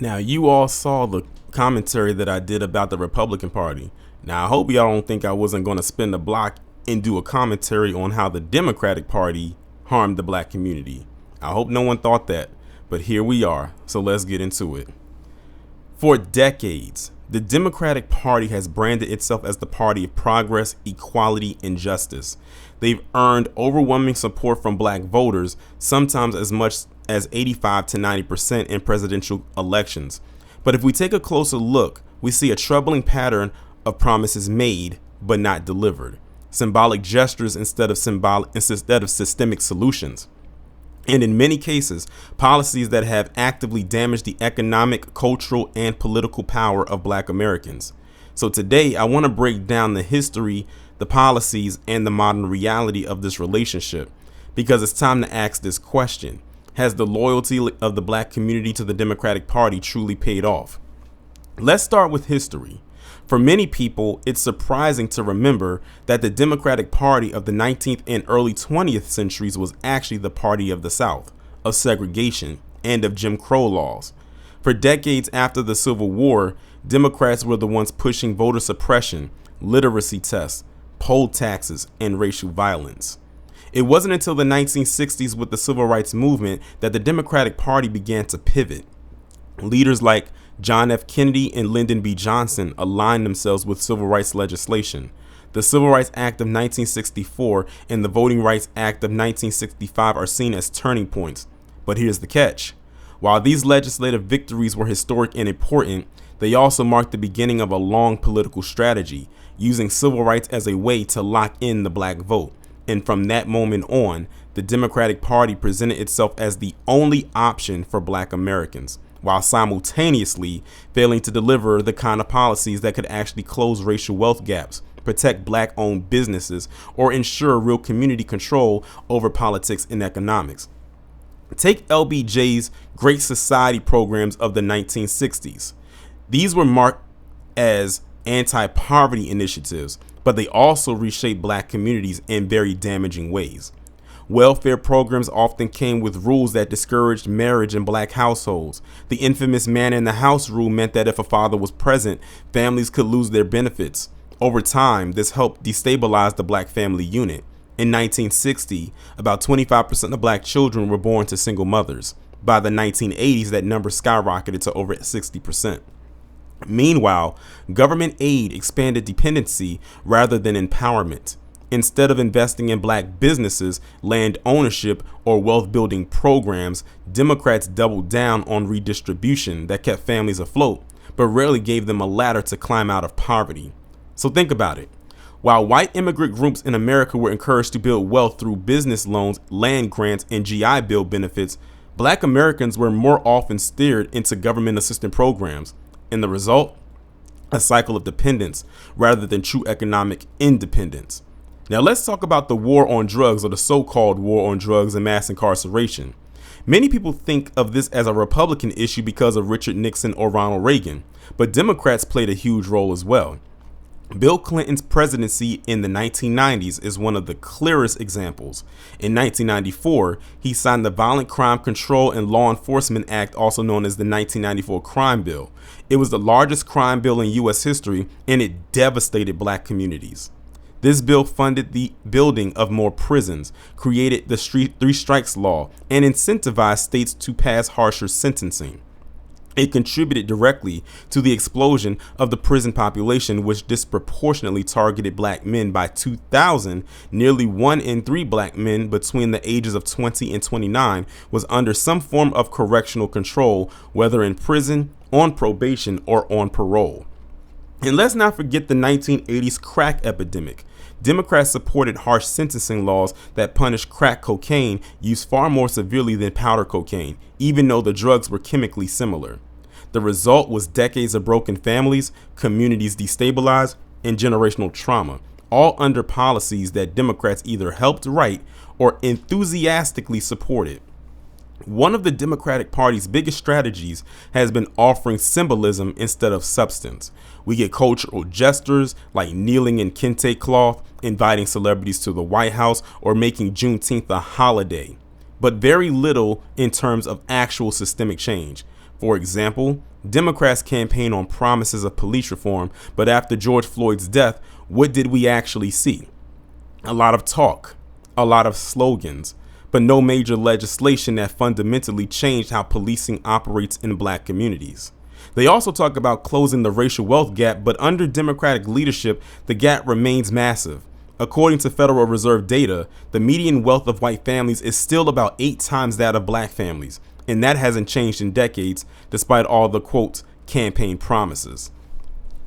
Now, you all saw the commentary that I did about the Republican Party. Now, I hope y'all don't think I wasn't going to spin the block and do a commentary on how the Democratic Party harmed the black community. I hope no one thought that, but here we are, so let's get into it. For decades, the Democratic Party has branded itself as the party of progress, equality, and justice. They've earned overwhelming support from black voters, sometimes as much as 85 to 90% in presidential elections. But if we take a closer look, we see a troubling pattern of promises made but not delivered, symbolic gestures instead of systemic solutions, and in many cases, policies that have actively damaged the economic, cultural, and political power of black Americans. So today, I want to break down the history, the policies, and the modern reality of this relationship, because it's time to ask this question. Has the loyalty of the black community to the Democratic Party truly paid off? Let's start with history. For many people, it's surprising to remember that the Democratic Party of the 19th and early 20th centuries was actually the party of the South, of segregation, and of Jim Crow laws. For decades after the Civil War, Democrats were the ones pushing voter suppression, literacy tests, poll taxes, and racial violence. It wasn't until the 1960s with the Civil Rights Movement that the Democratic Party began to pivot. Leaders like John F. Kennedy and Lyndon B. Johnson aligned themselves with civil rights legislation. The Civil Rights Act of 1964 and the Voting Rights Act of 1965 are seen as turning points. But here's the catch. While these legislative victories were historic and important, they also marked the beginning of a long political strategy, using civil rights as a way to lock in the black vote. And from that moment on, the Democratic Party presented itself as the only option for black Americans, while simultaneously failing to deliver the kind of policies that could actually close racial wealth gaps, protect black-owned businesses, or ensure real community control over politics and economics. Take LBJ's Great Society programs of the 1960s. These were marked as anti-poverty initiatives, but they also reshaped black communities in very damaging ways. Welfare programs often came with rules that discouraged marriage in black households. The infamous man in the house rule meant that if a father was present, families could lose their benefits. Over time, this helped destabilize the black family unit. In 1960, about 25% of black children were born to single mothers. By the 1980s, that number skyrocketed to over 60%. Meanwhile, government aid expanded dependency rather than empowerment. Instead of investing in black businesses, land ownership, or wealth building programs, Democrats doubled down on redistribution that kept families afloat, but rarely gave them a ladder to climb out of poverty. So think about it. While white immigrant groups in America were encouraged to build wealth through business loans, land grants, and GI Bill benefits, black Americans were more often steered into government assistance programs. And the result? A cycle of dependence rather than true economic independence. Now let's talk about the war on drugs, or the so-called war on drugs and mass incarceration. Many people think of this as a Republican issue because of Richard Nixon or Ronald Reagan, but Democrats played a huge role as well. Bill Clinton's presidency in the 1990s is one of the clearest examples. In 1994, he signed the Violent Crime Control and Law Enforcement Act, also known as the 1994 Crime Bill. It was the largest crime bill in U.S. history, and it devastated black communities. This bill funded the building of more prisons, created the three strikes law, and incentivized states to pass harsher sentencing. It contributed directly to the explosion of the prison population, which disproportionately targeted black men. By 2000, nearly 1 in 3 black men between the ages of 20 and 29 was under some form of correctional control, whether in prison, on probation, or on parole. And let's not forget the 1980s crack epidemic. Democrats supported harsh sentencing laws that punished crack cocaine use far more severely than powder cocaine, even though the drugs were chemically similar. The result was decades of broken families, communities destabilized, and generational trauma, all under policies that Democrats either helped write or enthusiastically supported. One of the Democratic Party's biggest strategies has been offering symbolism instead of substance. We get cultural gestures like kneeling in kente cloth, inviting celebrities to the White House, or making Juneteenth a holiday, but very little in terms of actual systemic change. For example, Democrats campaign on promises of police reform, but after George Floyd's death, what did we actually see? A lot of talk, a lot of slogans, but no major legislation that fundamentally changed how policing operates in black communities. They also talk about closing the racial wealth gap, but under Democratic leadership, the gap remains massive. According to Federal Reserve data, the median wealth of white families is still about 8 times that of black families, and that hasn't changed in decades, despite all the, quote, campaign promises.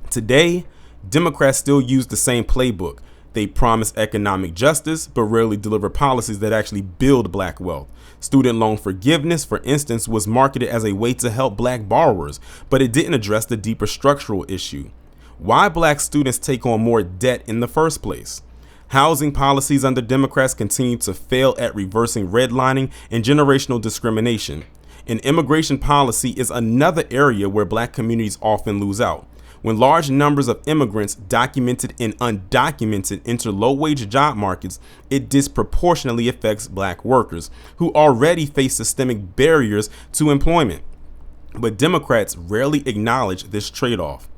Today, Democrats still use the same playbook. They promise economic justice, but rarely deliver policies that actually build black wealth. Student loan forgiveness, for instance, was marketed as a way to help black borrowers, but it didn't address the deeper structural issue. Why black students take on more debt in the first place? Housing policies under Democrats continue to fail at reversing redlining and generational discrimination. And immigration policy is another area where black communities often lose out. When large numbers of immigrants, documented and undocumented, enter low-wage job markets, it disproportionately affects black workers who already face systemic barriers to employment. But Democrats rarely acknowledge this trade-off.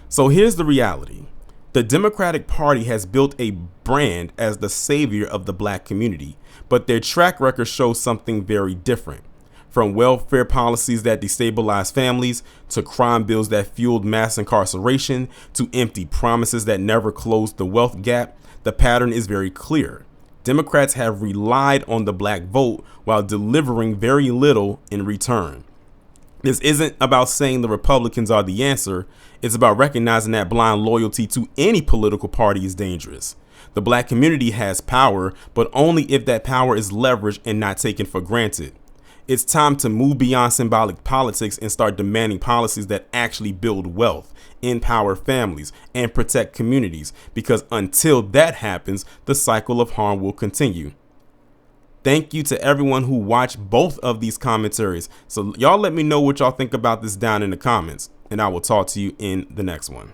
So here's the reality. The Democratic Party has built a brand as the savior of the black community, but their track record shows something very different. From welfare policies that destabilize families, to crime bills that fueled mass incarceration, to empty promises that never closed the wealth gap, the pattern is very clear. Democrats have relied on the black vote while delivering very little in return. This isn't about saying the Republicans are the answer. It's about recognizing that blind loyalty to any political party is dangerous. The black community has power, but only if that power is leveraged and not taken for granted. It's time to move beyond symbolic politics and start demanding policies that actually build wealth, empower families, and protect communities, because until that happens, the cycle of harm will continue. Thank you to everyone who watched both of these commentaries. So y'all let me know what y'all think about this down in the comments, and I will talk to you in the next one.